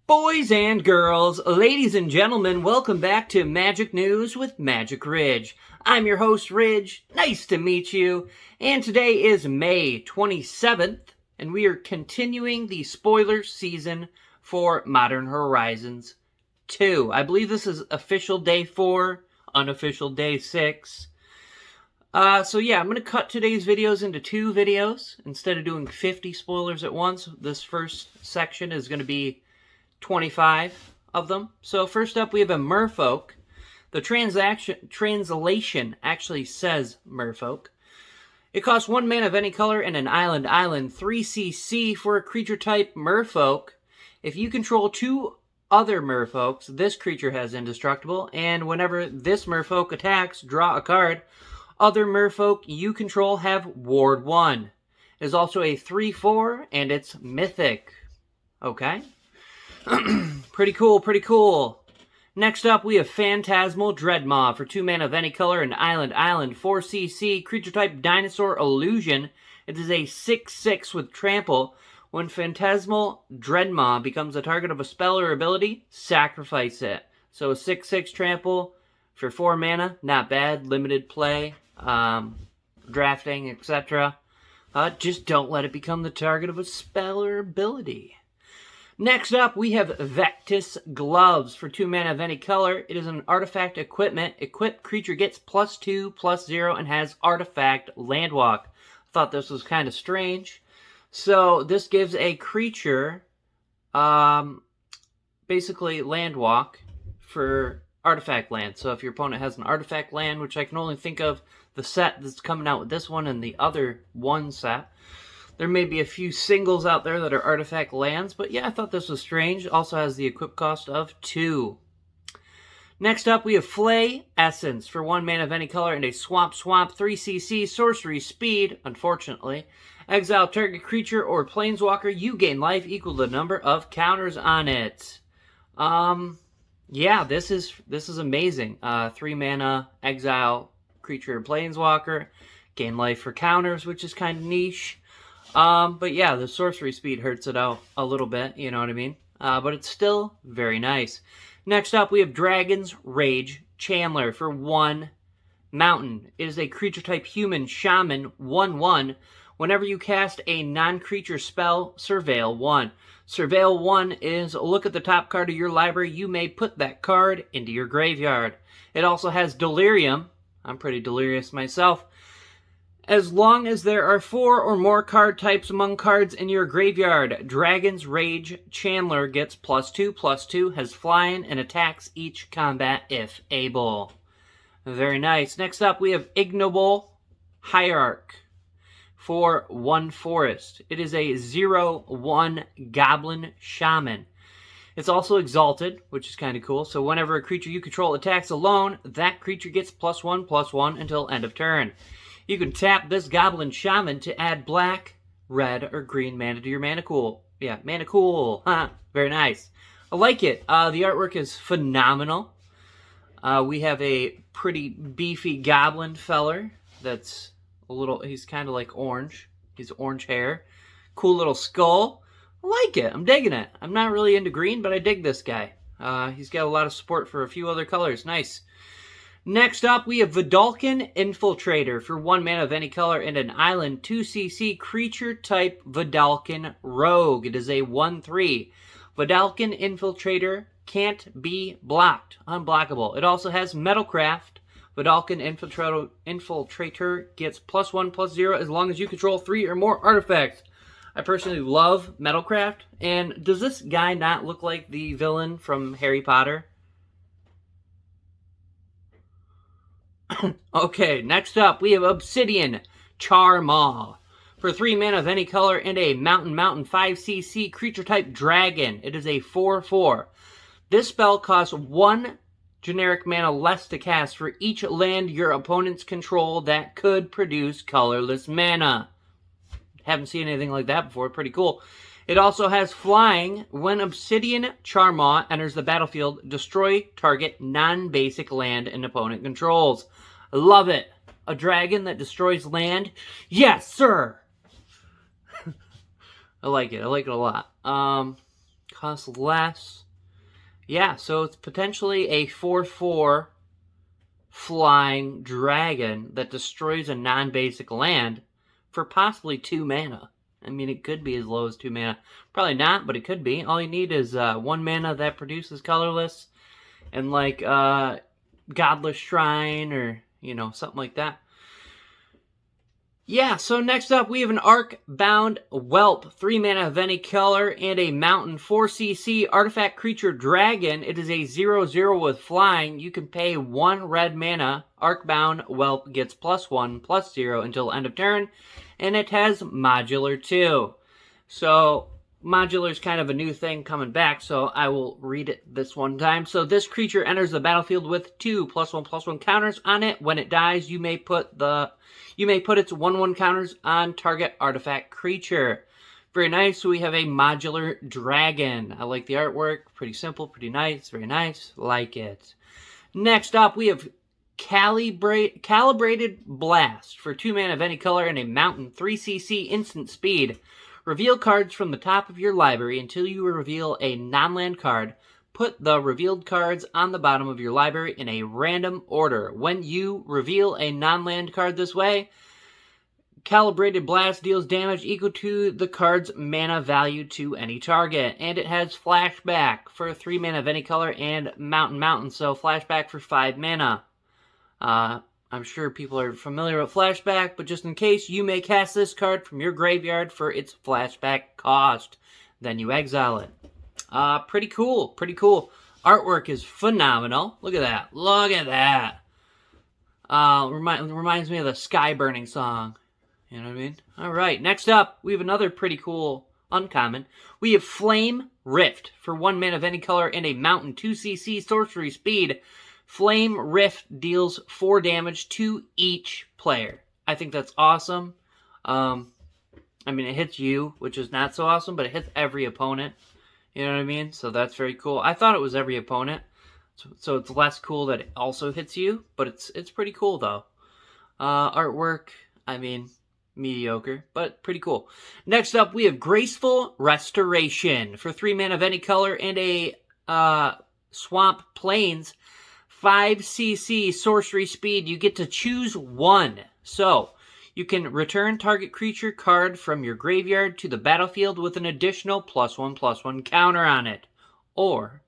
Boys and girls, ladies and gentlemen, welcome back to Magic News with Magic Ridge. I'm your host, Ridge. Nice to meet you. And today is May 27th, and we are continuing the spoiler season for Modern Horizons 2. I believe this is official day 4, unofficial day 6. So yeah, I'm going to cut today's videos into 2 videos. Instead of doing 50 spoilers at once, this first section is going to be 25 of them. So first up, we have a Merfolk. The translation actually says Merfolk. It costs 1 mana of any color and an island, 3cc for a creature type Merfolk. If you control 2 other Merfolks, this creature has indestructible, and whenever this Merfolk attacks, draw a card. Other Merfolk you control have Ward 1. It is also a 3/4, and it's mythic. Okay. Pretty cool. Next up, we have Phantasmal Dreadmaw for 2 mana of any color and island, 4cc, creature type Dinosaur Illusion. It is a 6/6 with trample. When Phantasmal Dreadmaw becomes a target of a spell or ability, sacrifice it. So a 6/6 trample for 4 mana, not bad. Limited play, drafting, etc. Just don't let it become the target of a spell or ability. Next up, we have Vectus Gloves for 2 mana of any color. It is an artifact equipment. Equipped creature gets +2/+0 and has artifact landwalk. I thought this was kind of strange. So this gives a creature basically landwalk for artifact land. So if your opponent has an artifact land, which I can only think of the set that's coming out with this one and the other one set. There may be a few singles out there that are artifact lands, but yeah, I thought this was strange. Also has the equip cost of 2. Next up, we have Flay Essence for 1 mana of any color and a swamp 3cc sorcery speed. Unfortunately, exile target creature or planeswalker. You gain life equal to the number of counters on it. Yeah, this is amazing. 3 mana exile creature or planeswalker, gain life for counters, which is kind of niche. But yeah, the sorcery speed hurts it out a little bit, you know what I mean? But it's still very nice. Next up, we have Dragon's Rage Chandler for 1 mountain. It is a creature type human shaman, 1/1. Whenever you cast a non-creature spell, surveil 1. Surveil 1 is look at the top card of your library. You may put that card into your graveyard. It also has Delirium. I'm pretty delirious myself. As long as there are 4 or more card types among cards in your graveyard, Dragon's Rage Chandler gets +2/+2, has flying, and attacks each combat if able. Very nice. Next up, we have Ignoble Hierarch for 1 forest. It is a 0/1 Goblin Shaman. It's also exalted, which is kind of cool. So whenever a creature you control attacks alone, that creature gets +1/+1 until end of turn. You can tap this Goblin Shaman to add black, red, or green mana to your mana pool. Yeah, mana pool. Very nice. I like it. The artwork is phenomenal. We have a pretty beefy goblin feller that's he's kind of like orange. He's orange hair. Cool little skull. I like it. I'm digging it. I'm not really into green, but I dig this guy. He's got a lot of support for a few other colors. Nice. Next up, we have Dalkin Infiltrator for 1 mana of any color and an island, 2cc creature type Dalkin Rogue. It is a 1/3. Dalkin Infiltrator can't be blocked. Unblockable. It also has Metalcraft. Dalkin Infiltrator gets +1/+0 as long as you control 3 or more artifacts. I personally love Metalcraft. And does this guy not look like the villain from Harry Potter? Okay, next up, we have Obsidian Charma for 3 mana of any color and a mountain 5cc creature type dragon. It is a 4/4. This spell costs 1 generic mana less to cast for each land your opponents control that could produce colorless mana. Haven't seen anything like that before. Pretty cool. It also has flying. When Obsidian Charma enters the battlefield, destroy target non-basic land an opponent controls. I love it. A dragon that destroys land? Yes, sir! I like it. I like it a lot. costs less. Yeah, so it's potentially a 4/4 flying dragon that destroys a non-basic land for possibly 2 mana. I mean, it could be as low as 2 mana. Probably not, but it could be. All you need is 1 mana that produces colorless, and like Godless Shrine, or, you know, something like that. Yeah, so next up we have an Arc-bound Whelp, 3 mana of any color, and a mountain 4cc artifact creature dragon. It is a 0/0 with flying. You can pay 1 red mana. Arc-bound Whelp gets +1/+0 until end of turn, and it has Modular too. So Modular is kind of a new thing coming back, so I will read it this one time. So this creature enters the battlefield with 2 +1/+1 counters on it. When it dies, you may put its 1/1 counters on target artifact creature. Very nice. So we have a Modular Dragon. I like the artwork. Pretty simple, pretty nice, very nice. Like it. Next up, we have Calibrated Blast for 2 mana of any color and a mountain 3cc instant speed. Reveal cards from the top of your library until you reveal a non-land card. Put the revealed cards on the bottom of your library in a random order. When you reveal a non-land card this way, Calibrated Blast deals damage equal to the card's mana value to any target. And it has Flashback for 3 mana of any color and Mountain. So Flashback for 5 mana. I'm sure people are familiar with Flashback, but just in case, you may cast this card from your graveyard for its Flashback cost. Then you exile it. Pretty cool, pretty cool. Artwork is phenomenal. Look at that, look at that. Reminds me of the Sky Burning song. You know what I mean? Alright, next up, we have another pretty cool uncommon. We have Flame Rift for 1 mana of any color and a mountain 2cc sorcery speed. Flame Rift deals 4 damage to each player. I think that's awesome. I mean, it hits you, which is not so awesome, but it hits every opponent. You know what I mean? So that's very cool. I thought it was every opponent, so it's less cool that it also hits you, but it's pretty cool, though. Artwork, I mean, mediocre, but pretty cool. Next up, we have Graceful Restoration for 3 mana of any color and a Swamp Plains 5cc sorcery speed. You get to choose 1. So you can return target creature card from your graveyard to the battlefield with an additional +1/+1 counter on it. Or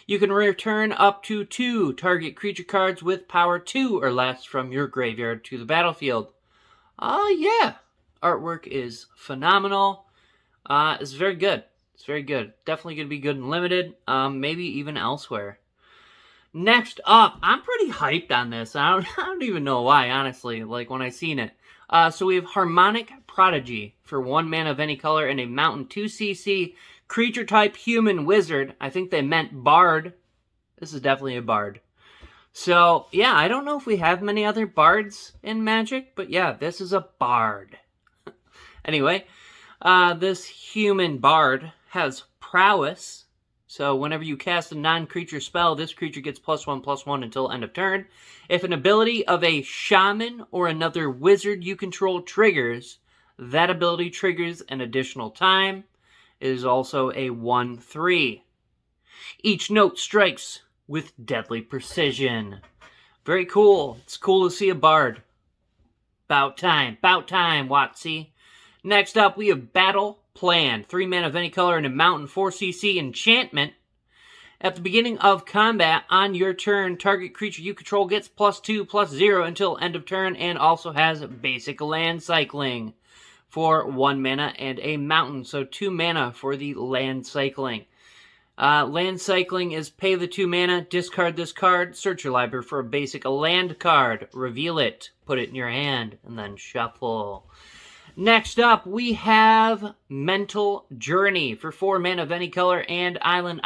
you can return up to 2 target creature cards with power 2 or less from your graveyard to the battlefield. Yeah. Artwork is phenomenal. It's very good. It's very good. Definitely going to be good in limited. Maybe even elsewhere. Next up, I'm pretty hyped on this. I don't even know why, honestly, like when I seen it. So we have Harmonic Prodigy for 1 mana of any color and a mountain 2cc creature type human wizard. I think they meant bard. This is definitely a bard. So, yeah, I don't know if we have many other bards in Magic, but yeah, this is a bard. Anyway, this human bard has prowess. So whenever you cast a non-creature spell, this creature gets +1/+1 until end of turn. If an ability of a shaman or another wizard you control triggers, that ability triggers an additional time. It is also a 1/3. Each note strikes with deadly precision. Very cool. It's cool to see a bard. About time, Watsy. Next up, we have Battle Plan. 3 mana of any color and a mountain 4cc enchantment. At the beginning of combat, on your turn, target creature you control gets +2/+0 until end of turn, and also has basic land cycling for 1 mana and a mountain. So 2 mana for the land cycling. Land cycling is pay the 2 mana, discard this card, search your library for a basic land card, reveal it, put it in your hand, and then shuffle. Next up, we have Mental Journey for 4 mana of any color and Island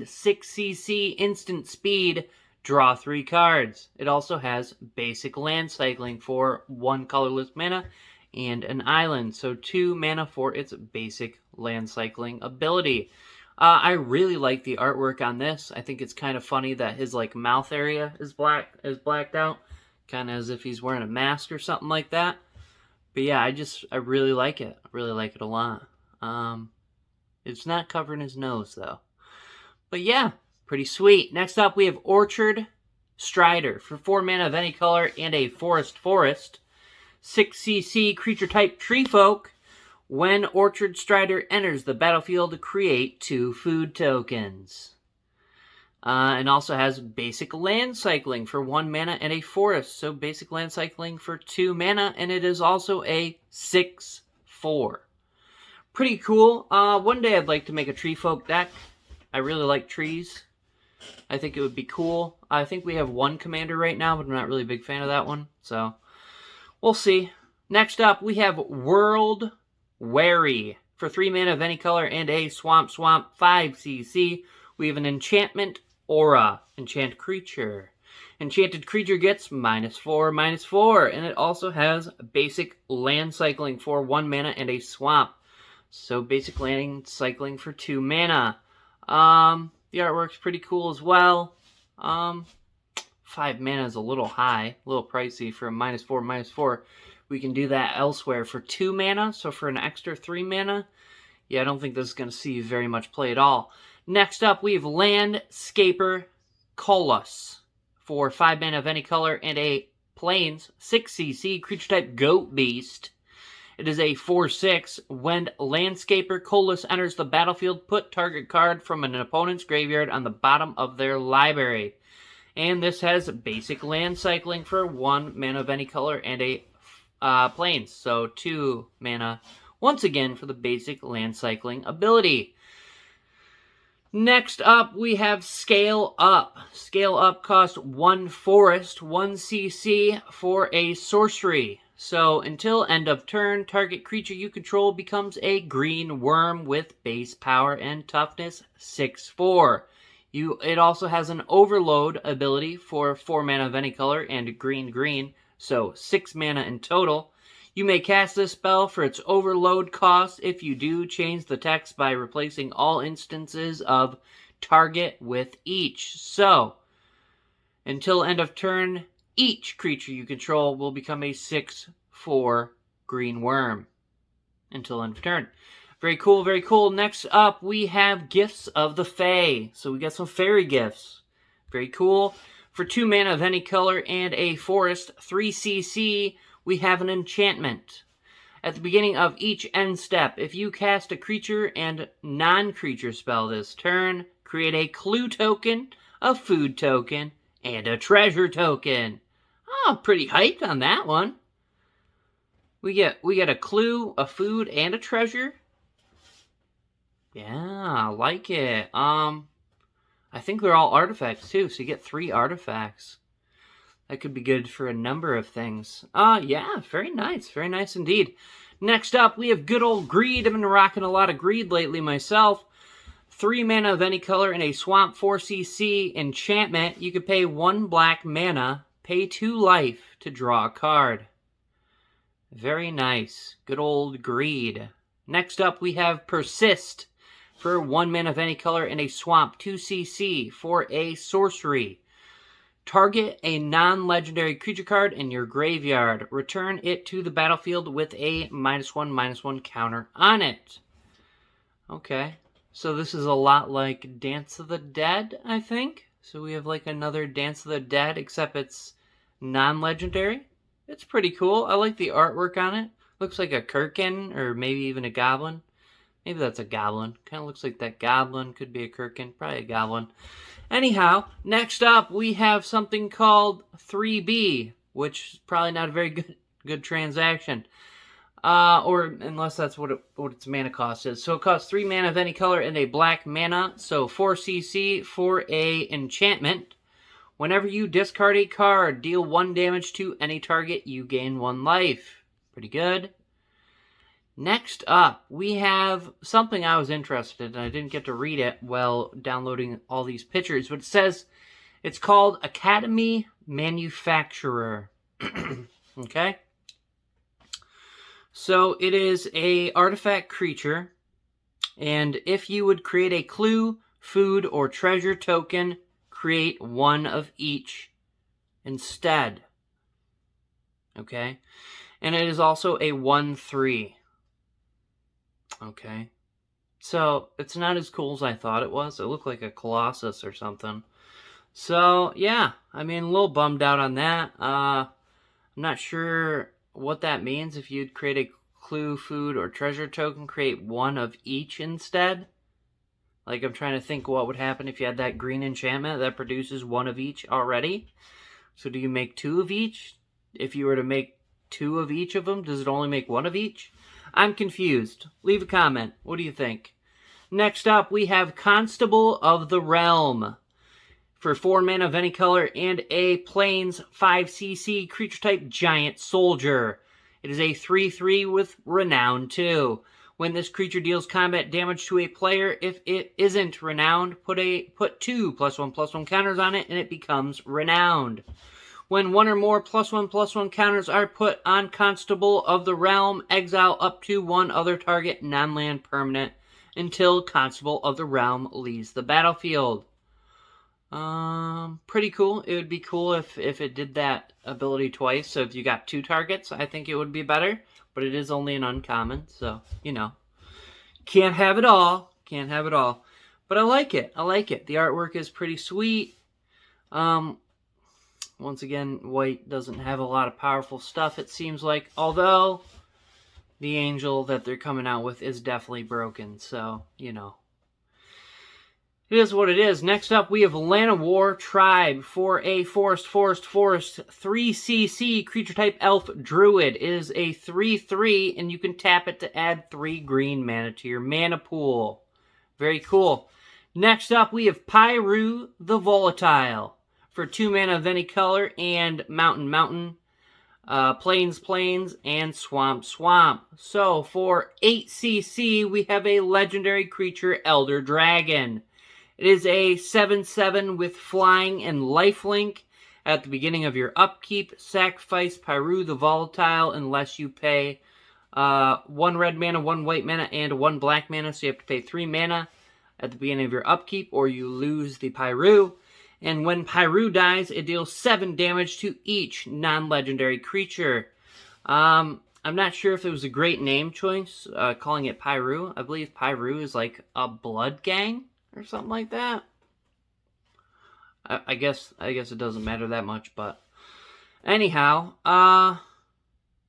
6cc instant speed. Draw 3 cards. It also has basic land cycling for 1 colorless mana and an island. So 2 mana for its basic land cycling ability. I really like the artwork on this. I think it's kind of funny that his mouth area is blacked out, kind of as if he's wearing a mask or something like that. But yeah, I really like it. I really like it a lot. It's not covering his nose, though. But yeah, pretty sweet. Next up, we have Orchard Strider for 4 mana of any color and a forest. 6cc creature type Tree Folk. When Orchard Strider enters the battlefield, create 2 food tokens. And also has basic land cycling for 1 mana and a forest. So basic land cycling for 2 mana, and it is also a 6/4. Pretty cool. One day I'd like to make a Tree Folk deck. I really like trees. I think it would be cool. I think we have 1 commander right now, but I'm not really a big fan of that one. So we'll see. Next up, we have World Wary for 3 mana of any color and a swamp 5cc. We have an enchantment aura. Enchant creature. Enchanted creature gets -4/-4, and it also has basic land cycling for 1 mana and a swamp. So basic land cycling for 2 mana. The artwork's pretty cool as well. 5 mana is a little high, a little pricey for a -4/-4. We can do that elsewhere for 2 mana, so for an extra 3 mana, yeah, I don't think this is going to see very much play at all. Next up, we have Landscaper Colossus for 5 mana of any color and a plains 6cc creature type Goat Beast. It is a 4/6. When Landscaper Colossus enters the battlefield, put target card from an opponent's graveyard on the bottom of their library. And this has basic land cycling for 1 mana of any color and a plains. So 2 mana, once again, for the basic land cycling ability. Next up, we have Scale Up. Scale Up costs 1 forest, 1cc for a sorcery. So until end of turn, target creature you control becomes a green worm with base power and toughness 6/4. It also has an overload ability for 4 mana of any color and green, so 6 mana in total. You may cast this spell for its overload cost. If you do, change the text by replacing all instances of target with each. So, until end of turn, each creature you control will become a 6/4 green worm. Until end of turn. Very cool, very cool. Next up, we have Gifts of the Fae. So we got some fairy gifts. Very cool. For 2 mana of any color and a forest, 3cc, we have an enchantment. At the beginning of each end step, if you cast a creature and non-creature spell this turn, create a clue token, a food token, and a treasure token. Oh, pretty hyped on that one. We get a clue, a food, and a treasure. Yeah, I like it. I think they're all artifacts too, so you get 3 artifacts. That could be good for a number of things. Yeah, very nice indeed. Next up, we have good old Greed. I've been rocking a lot of Greed lately myself. 3 mana of any color and a swamp 4cc enchantment. You could pay 1 black mana, pay 2 life to draw a card. Very nice. Good old Greed. Next up, we have Persist for 1 mana of any color and a swamp 2cc for a sorcery. Target a non-legendary creature card in your graveyard. Return it to the battlefield with a -1/-1 counter on it. Okay. So this is a lot like Dance of the Dead, I think. So we have like another Dance of the Dead, except it's non-legendary. It's pretty cool. I like the artwork on it. Looks like a Kirkin, or maybe even a goblin. Maybe that's a goblin. Kind of looks like that goblin. Could be a Kirkin. Probably a goblin. Anyhow, next up we have something called 3B, which is probably not a very good transaction. Or unless that's what its mana cost is. So it costs 3 mana of any color and a black mana. So 4cc for a enchantment. Whenever you discard a card, deal 1 damage to any target, you gain 1 life. Pretty good. Next up, we have something I was interested in. I didn't get to read it while downloading all these pictures, but it says it's called Academy Manufacturer. Okay? So it is a artifact creature, and if you would create a clue, food, or treasure token, create 1 of each instead. Okay? And it is also a 1/3. Okay. So it's not as cool as I thought it was. It looked like a Colossus or something. So yeah, I mean, a little bummed out on that. I'm not sure what that means. If you'd create a clue, food, or treasure token, create one of each instead. Like, I'm trying to think what would happen if you had that green enchantment that produces one of each already. So do you make two of each? If you were to make two of each of them, does it only make one of each? I'm confused. Leave a comment. What do you think? Next up, we have Constable of the Realm. For 4 mana of any color and a Plains 5cc creature type giant soldier. It is a 3/3 with Renown 2. When this creature deals combat damage to a player, if it isn't renowned, put 2 +1/+1 counters on it, and it becomes renowned. When one or more +1/+1 counters are put on Constable of the Realm, exile up to one other target non-land permanent until Constable of the Realm leaves the battlefield. Pretty cool. It would be cool if it did that ability twice. So if you got 2 targets, I think it would be better. But it is only an uncommon, so, you know. Can't have it all. Can't have it all. But I like it. I like it. The artwork is pretty sweet. Once again, white doesn't have a lot of powerful stuff, it seems like. Although, the angel that they're coming out with is definitely broken. So, you know. It is what it is. Next up, we have Llanowar Tribe for a forest 3cc creature type elf druid. It is a 3/3, and you can tap it to add 3 green mana to your mana pool. Very cool. Next up, we have Pyro the Volatile for 2 mana of any color and Mountain, Plains, and Swamp. So for 8cc, we have a legendary creature, Elder Dragon. It is a 7/7 with flying and lifelink. At the beginning of your upkeep, sacrifice Pyro the Volatile unless you pay 1 red mana, 1 white mana, and 1 black mana. So you have to pay 3 mana at the beginning of your upkeep, or you lose the Pyro. And when Pyro dies, it deals 7 damage to each non-legendary creature. I'm not sure if it was a great name choice, calling it Pyro. I believe Pyro is like a blood gang or something like that. I guess it doesn't matter that much, but anyhow,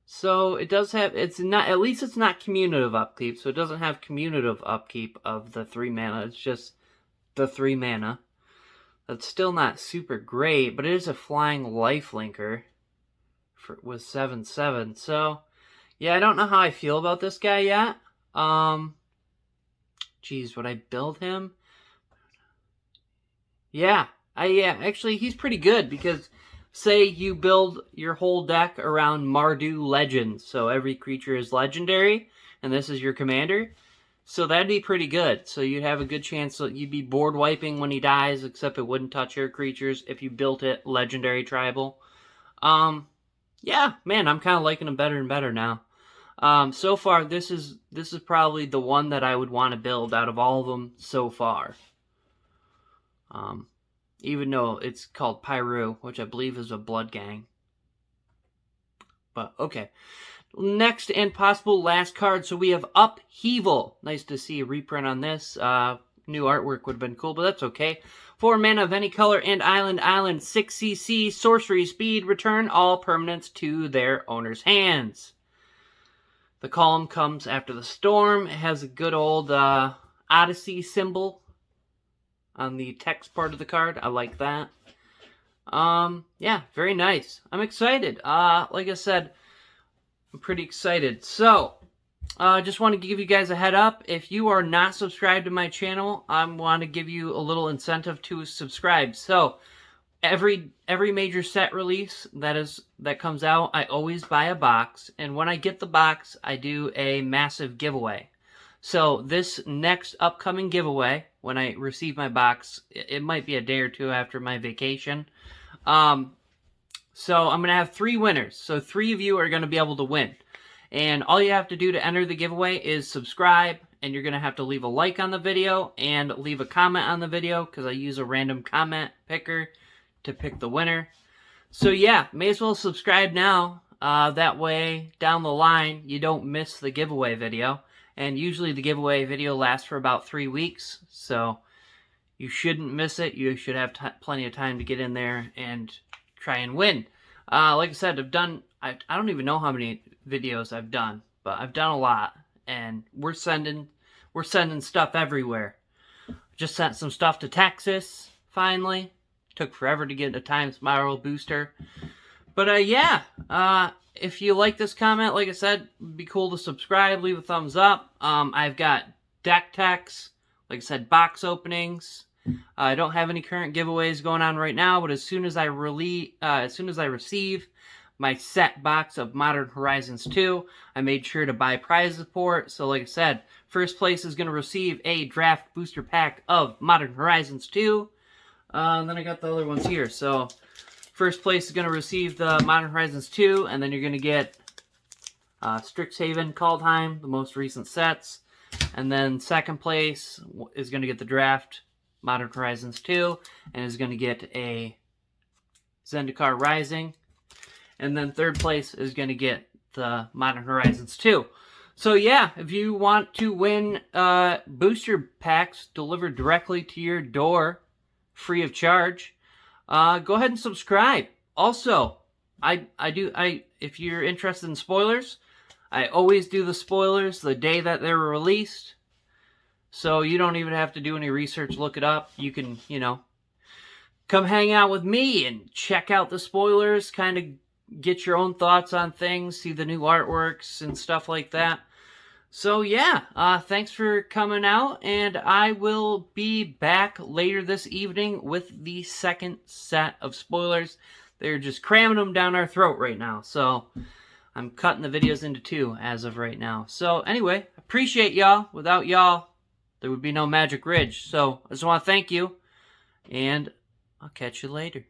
so it does have, it's not, at least it's not commutative upkeep, so it doesn't have commutative upkeep of the 3 mana, it's just the 3 mana. That's still not super great, but it is a flying lifelinker with 7/7, so yeah, I don't know how I feel about this guy yet. Geez, would I build him? Yeah, actually, he's pretty good, because say you build your whole deck around Mardu Legends, so every creature is legendary, and this is your commander, so that'd be pretty good. So you'd have a good chance that you'd be board wiping when he dies, except it wouldn't touch your creatures if you built it legendary tribal. Yeah, man, I'm kind of liking him better and better now. So far, this is probably the one that I would want to build out of all of them so far. Even though it's called Pyro, which I believe is a blood gang. But, okay. Next and possible last card, so we have Upheaval. Nice to see a reprint on this. New artwork would have been cool, but that's okay. 4 mana of any color and island, 6cc, sorcery speed, return all permanents to their owner's hands. The column comes after the storm. It has a good old Odyssey symbol on the text part of the card. I like that. Yeah, very nice. I'm excited. Like I said, I'm pretty excited. So, just want to give you guys a head up. If you are not subscribed to my channel, I want to give you a little incentive to subscribe. So, every major set release that comes out, I always buy a box, and when I get the box, I do a massive giveaway. So this next upcoming giveaway, when I receive my box, it might be a day or two after my vacation. So I'm going to have 3 winners. So 3 of you are going to be able to win. And all you have to do to enter the giveaway is subscribe, and you're going to have to leave a like on the video and leave a comment on the video, because I use a random comment picker to pick the winner. So yeah, may as well subscribe now. That way, down the line, you don't miss the giveaway video. And usually the giveaway video lasts for about 3 weeks, so you shouldn't miss it. You should have plenty of time to get in there and try and win. Like I said, I don't even know how many videos I've done, but I've done a lot, and we're sending stuff everywhere. Just sent some stuff to Texas, finally. Took forever to get a time spiral booster. But yeah, if you like this comment, like I said, it'd be cool to subscribe, leave a thumbs up. I've got deck techs, like I said, box openings. I don't have any current giveaways going on right now, but as soon as I receive my set box of Modern Horizons 2, I made sure to buy prize support. So like I said, first place is going to receive a draft booster pack of Modern Horizons 2. And then I got the other ones here. So first place is going to receive the Modern Horizons 2, and then you're going to get Strixhaven, Kaldheim, the most recent sets. And then second place is going to get the draft Modern Horizons 2, and is going to get a Zendikar Rising. And then third place is going to get the Modern Horizons 2. So yeah, if you want to win booster packs delivered directly to your door, free of charge, go ahead and subscribe. Also, if you're interested in spoilers, I always do the spoilers the day that they're released. So you don't even have to do any research, look it up. You can, come hang out with me and check out the spoilers, kind of get your own thoughts on things, see the new artworks and stuff like that. So yeah, thanks for coming out, and I will be back later this evening with the second set of spoilers. They're just cramming them down our throat right now, so I'm cutting the videos into 2 as of right now. So anyway, appreciate y'all. Without y'all, there would be no Magic Ridge. So I just want to thank you, and I'll catch you later.